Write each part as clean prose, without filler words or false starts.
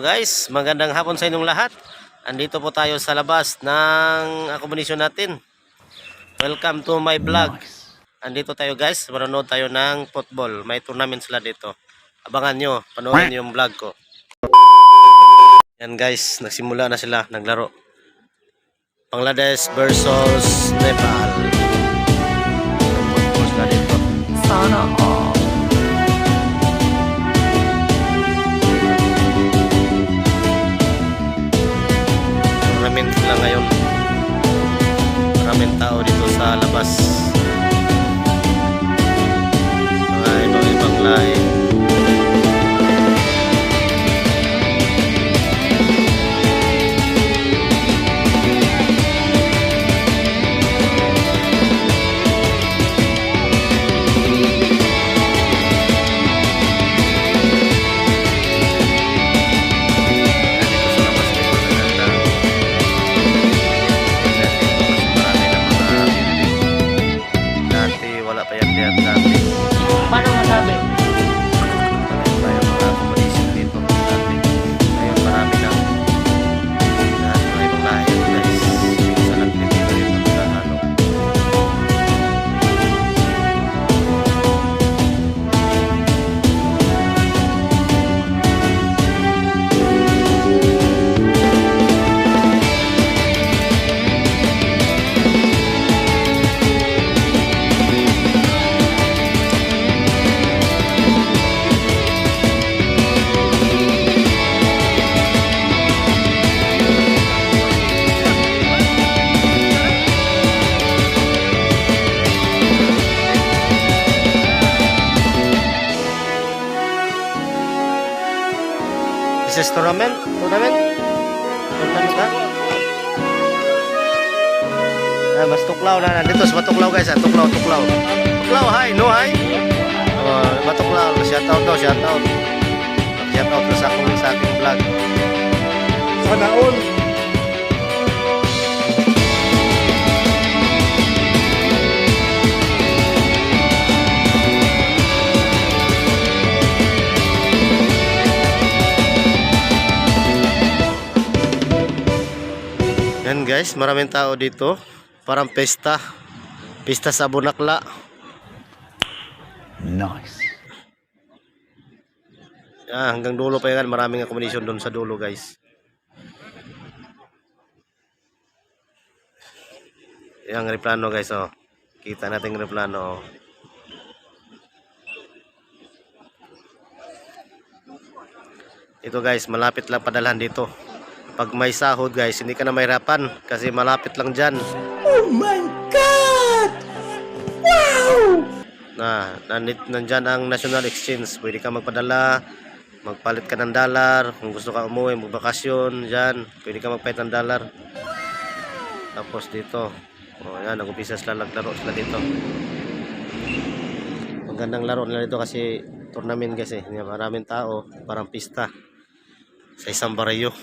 guys, magandang hapon sa inyong lahat. Andito po tayo sa labas ng akomonisyon natin. Welcome to my vlog. Andito tayo guys, manonood tayo ng football. May tournament sila dito. Abangan nyo, panoorin nyo yung vlog ko. Yan guys, nagsimula na sila, naglaro. Bangladesh versus Nepal. Football sila dito. Sana all. Tournament sila ngayon. Maraming tao dito sa labas. Mga ibang lahi. Paano masabi? Tayo mga competition dito dati. Ngayon marami na mga ibang lahi guys. Sa Pilipino yung ano. This is tournament? Tournament ha? Ah, mas tuklaw na. Nandito sa Batuklaw guys. Tuklaw. Tuklaw, hi. No, hi. Batuklaw. Shout out daw. Shout out na sa aking vlog. Sana all. Yan guys, maraming tao dito. Parang pesta. Pesta sa Bunakla. Nice. Yan, hanggang dulo pa yan. Maraming accommodation doon sa dulo guys. Yang replano guys, oh. Kita natin replano, oh. Ito guys, malapit lang padalhan dito. Pag may sahod guys, hindi ka na mahirapan kasi malapit lang dyan. Oh my God! Wow! Nandyan ang National Exchange. Pwede ka magpadala, magpalit ka ng dollar. Kung gusto ka umuwi, magbakasyon dyan, pwede ka magpalit ng dollar. Tapos dito, oh yan, nag-umpisa sila, naglaro sila dito. Magandang laro nila dito kasi tournament guys eh. Maraming tao, parang pista sa isang baryo.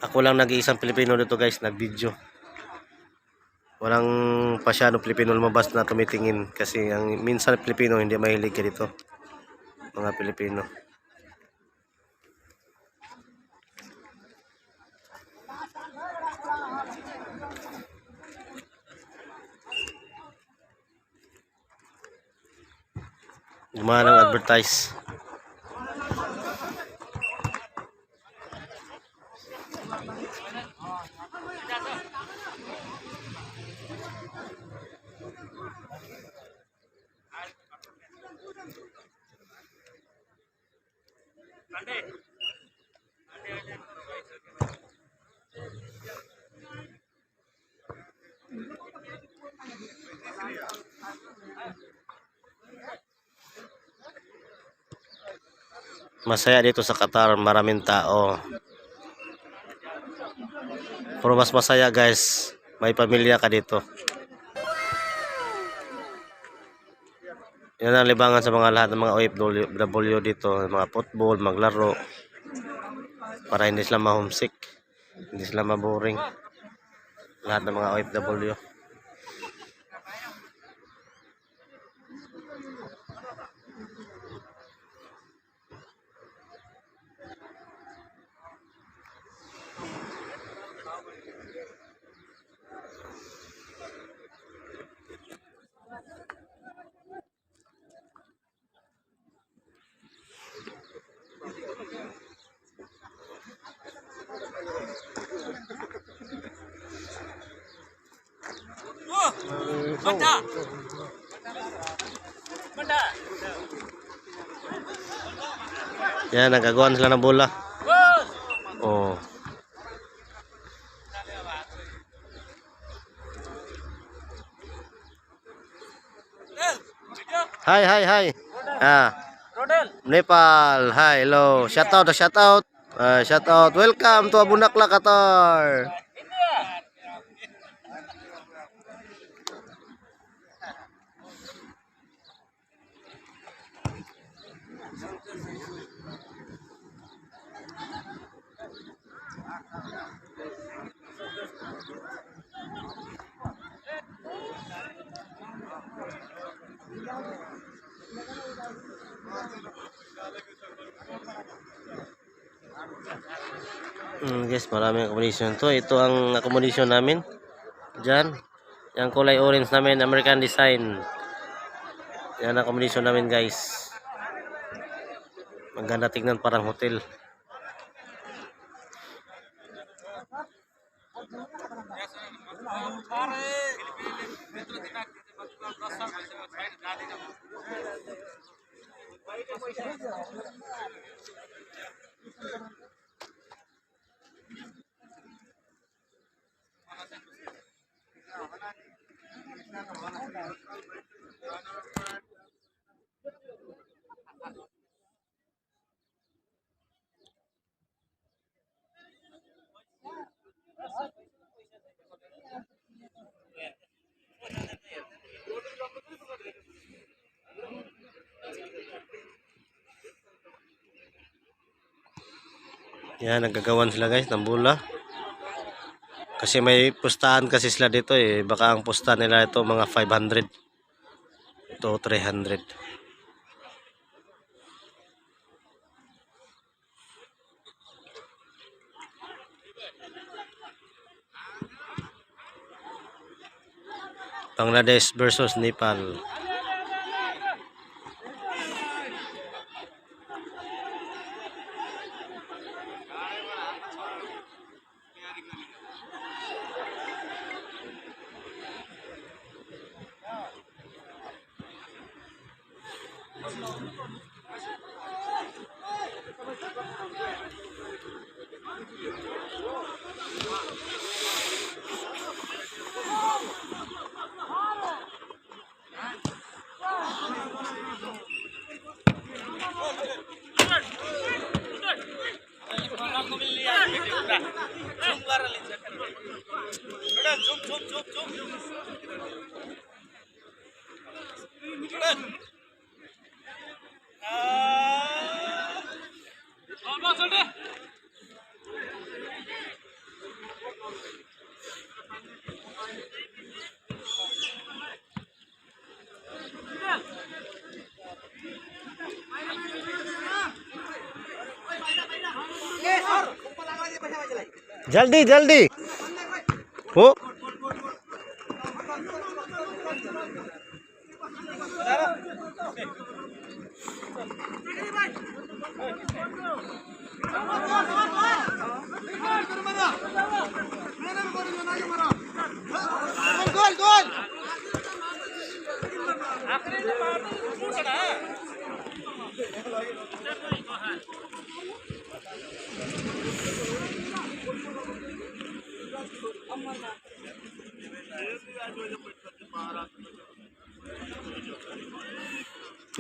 Ako lang nag-iisang Pilipino dito guys, nag-video. Walang pasyado Pilipino lumabas na tumitingin kasi ang minsan Pilipino hindi mahilig ka dito. Mga Pilipino. Gumawa ng advertise. Masaya dito sa Qatar, maraming tao. Pero mas masaya guys, may pamilya ka dito. Yan ang libangan sa mga lahat ng mga OFW dito, mga football, maglaro. para hindi sila ma-homesick, hindi sila maboring. Lahat ng mga OFW. Yan, nagagawan sila ng bola. Oh. Hi, hi, hi. Nepal. Hi, hello. Shout out, shout out. Shout out. Welcome to Abunakla, Qatar. Guys, maraming accommodation to. Ito ang accommodation namin. Diyan. Yung kulay orange namin, American design. Yan ang accommodation namin, guys. Maganda tingnan, parang hotel. Yan, nagagawan sila guys ng bola. Kasi may pustahan kasi sila dito eh. Baka ang pustahan nila ito mga 500. Ito 300. Bangladesh versus Nepal. जल्दी जल्दी हो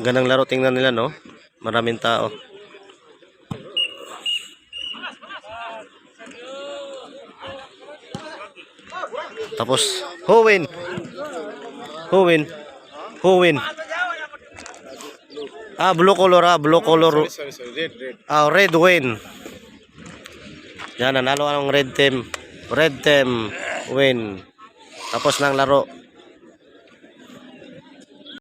Ganang laro tingnan nila, no? Maraming tao. Tapos, who win? Who win? Who win? Blue color, blue color. Sorry, red. Red win. Yan, nanalo ang red team. Red team win. Tapos ng laro.